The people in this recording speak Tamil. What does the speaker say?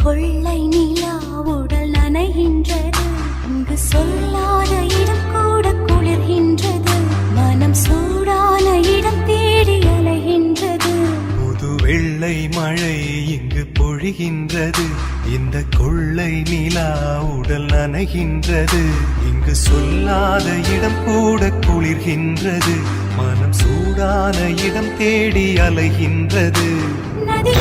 கொள்ளை நிலா உடல் நனைகின்றது, இங்கு சொல்லாத இடம் கூட குளிர்கின்றது, மனம் சூடான இடம் தேடி அலைகின்றது. புது வெள்ளை மழை இங்கு பொழிகின்றது, இந்த கொள்ளை நிலா உடல் நனைகின்றது, இங்கு சொல்லாத இடம் கூட குளிர்கின்றது, மனம் சூடான இடம் தேடி அலைகின்றது. நதி